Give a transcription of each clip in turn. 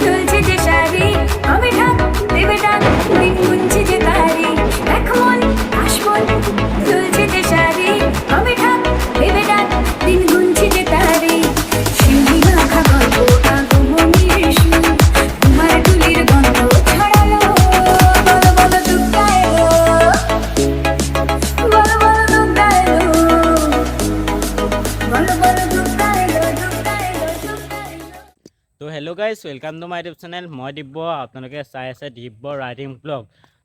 চলছে যে সারি কবে ঢাক দেবে ডাক দিন গুনছে যে তারি এখন আসবন চলছে যে সারি কবে ঢাক দেবে ডাক দিন গুনছে যে তারি শিউলি মাখা গল্প আগমনীর সুর তোমার টুলির গন্ধ ছড়ালো বলো বলো দুর্গা এলো বলো বলো দুর্গা এলো বলো বলো দুর্গা এলো দুর্গা এলো দুর্গা এলো। তো hello' guys welcome to my YouTube channel মই দিব্য আপোনালোকে চাই আছে দিব্য ৰাইডিং ব্লগ।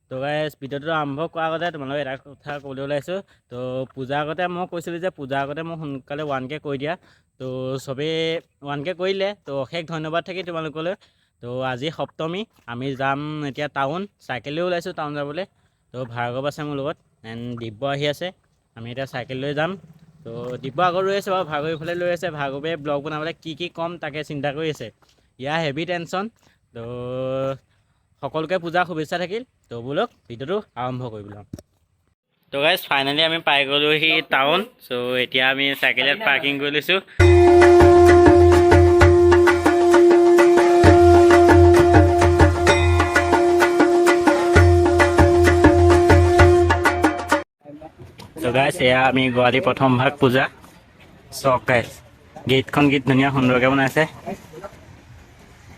তো গাইজ ভিডিঅ'টো আৰম্ভ কৰাৰ আগতে তোমালোকে এটা কথা ক'বলৈ ওলাইছোঁ। তো পূজাৰ আগতে মই কৈছিলোঁ যে পূজাৰ আগতে মোক সোনকালে 1K কৰি দিয়া। তো চবেই 1K কৰিলে, তো অশেষ ধন্যবাদ থাকি তোমালোকলৈ। তো আজি সপ্তমী, আমি যাম এতিয়া টাউন, চাইকেলেও ওলাইছোঁ টাউন যাবলৈ। তো ভাৰ্গৱ আছে মোৰ লগত, এণ্ড দিব্য আহি আছে। আমি এতিয়া চাইকেল লৈ যাম। তো দিব্য আগত ৰৈ আছে বাৰু, ভাৰ্গৱ ইফালে লৈ আছে। ভাৰ্গৱে ব্লগ বনাবলৈ কি ক'ম তাকে চিন্তা কৰি আছে, ইয়াৰ হেভি টেনশ্যন। তো সকলোকে পূজাৰ শুভেচ্ছা থাকিল। তো বোলক ভিডিঅ'টো আৰম্ভ কৰি পেলাম। তো গাইজ ফাইনেলি আমি পাই গ'লোহি টাউন। চ' এতিয়া আমি চাইকেলত পাৰ্কিং কৰি লৈছোঁ। তো গাইজ এয়া আমি গুৱাহাটী প্ৰথম ভাগ পূজা। চক গাইজ গেটখন ধুনীয়া সুন্দৰকৈ বনাইছে।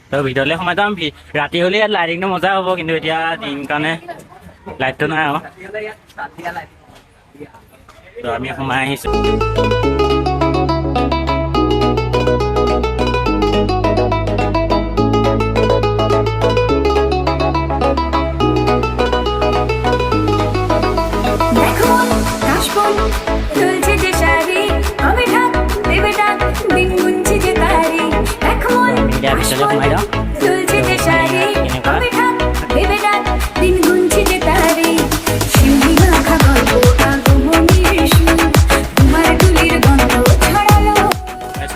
তো ভিতৰলৈ সোমাই যাম। ৰাতি হ'লে ইয়াত লাইটিংটো মজা হ'ব, কিন্তু এতিয়া দিন কাৰণে লাইটটো নাই আৰু। তো আমি সোমাই আহিছোঁ। দেখুন কাশবন চলছে যে সারি কবে ঢাক দেবে ডাক দিন গুনছে যে তারি দেখুন কাশবন চলছে যে সারি কবে ঢাক দেবে ডাক দিন গুনছে যে তারি শিউলি মাখা গল্প আগমনীর সুর তোমার টুলির গন্ধ ছড়ালো।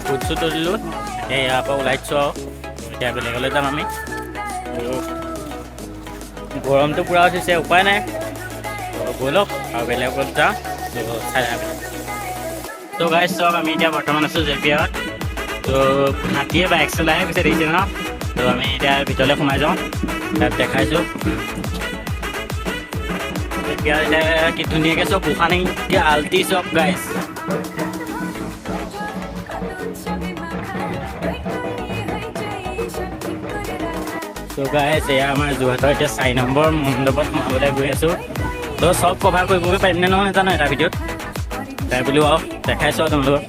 ফুটছো তুলিলোঁ, এই ইয়াৰ পৰা ওলাইছোঁ আৰু এতিয়া বেলেগলৈ যাম আমি। গৰমটো পূৰা উঠিছে, উপায় নাই। ব'লক আৰু বেলেগত যাওঁ, তো চাই যাবি। তো গাইজ চব আমি এতিয়া বৰ্তমান আছোঁ জেপিয়াত। তো হাতীয়ে বাইক চলাইহে পিছে দেখিছে ন। তো আমি এতিয়া ভিতৰলৈ সোমাই যাওঁ, তাত দেখাইছোঁ। এতিয়া কি ধুনীয়াকৈ চব গোসানী এতিয়া আলটি চব গাইজ। তো গাইজ এয়া আমাৰ যোৰহাটৰ এতিয়া 4 নম্বৰ মণ্ডপত সোমাবলৈ গৈ আছোঁ। তো চব কভাৰ কৰিবগৈ পাৰিম নে নহয় জানো এটা ভিডিঅ'ত, তাই বুলিও আৰু দেখাইছোঁ আৰু তোমালোকক।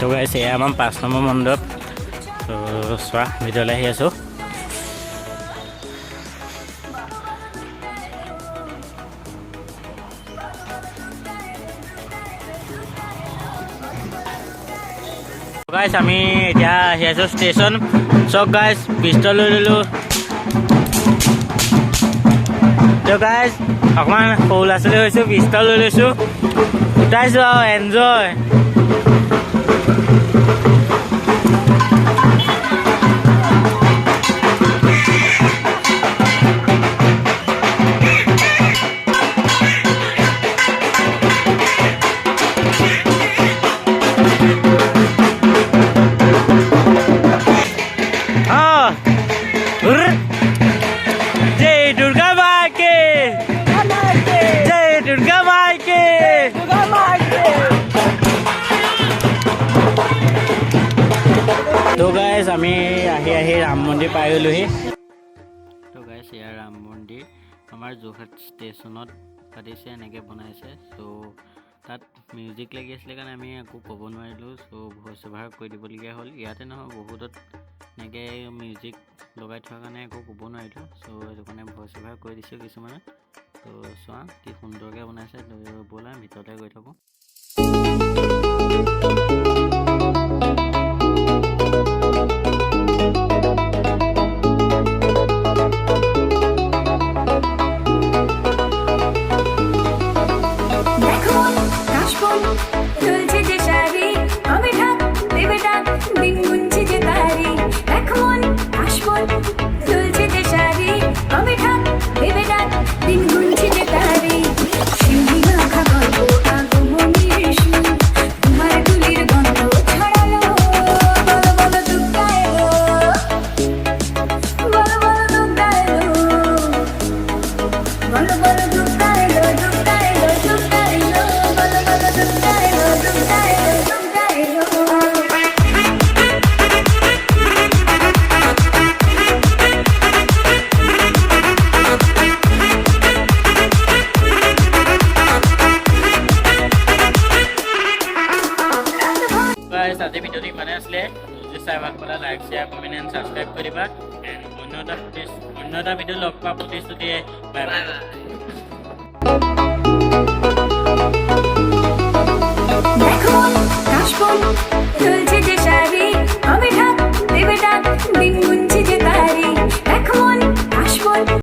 তো গাইজ এয়া আমাৰ 5 নম্বৰ মণ্ডপ। তো চোৱা ভিতৰলৈ আহি আছোঁ। গাইজ আমি এতিয়া আহি আছোঁ ষ্টেচন। চক গাইজ পিষ্টল লৈ ল'লোঁ। তো গাইজ অকণমান সৰু ল'ৰা ছোৱালী হৈছোঁ, পিষ্টল লৈ লৈছোঁ, উঠাইছোঁ আৰু এনজয়। जय दुर्गा माँ के, जय दुर्गा माँ के। তো গাইজ আমি আহি ৰাম মন্দিৰ পাই গ'লোহি। তো গাইজ এয়া ৰাম মন্দিৰ আমাৰ যোৰহাট ষ্টেচনত পাতিছে, এনেকৈ বনাইছে। তো তাত মিউজিক লাগি আছিলে কাৰণে আমি একো ক'ব নোৱাৰিলোঁ, চ' ভইচ অভাৰ কৰি দিবলগীয়া হ'ল। ইয়াতে নহয় বহুতত এনেকৈ মিউজিক লগাই থোৱাৰ কাৰণে একো ক'ব নোৱাৰিলোঁ, চ' সেইটো কাৰণে ভইচ অভাৰ কৰি দিছোঁ কিছুমানত। তো চোৱা কি সুন্দৰকৈ বনাইছে, তো ব'লা ভিতৰতে গৈ থাকোঁ। দেখো কাশবন দুলছে যে শাড়ি, আমি ঢাক দেবে ডাক দিন গুনছে যে তারি। দেখো কাশবন দুলছে যে শাড়ি, আমি ঢাক দেবে ডাক দিন গুনছে যে তারি। শিউলি মাখা গল্প আগমনীর সুর, তোমার তুলির গন্ধ ছড়ালো। বলো বলো দুর্গা এলো, বলো বলো দুর্গা এলো, বলো বলো দুর্গা এলো, দুর্গা এলো, দুর্গা এলো, বলো বলো দুর্গা এলো, দুর্গা এলো, দুর্গা এলো। গাইজ আজি ভিডিঅ'টো ইমানে আছিলে। যদি চাই ভাল পালে like share comment and subscribe কৰিবা। এণ্ড অন্য এটা ভিডিঅ' লগ পোৱা প্ৰতিশ্ৰুতি। Bye bye. দেখো কাশবন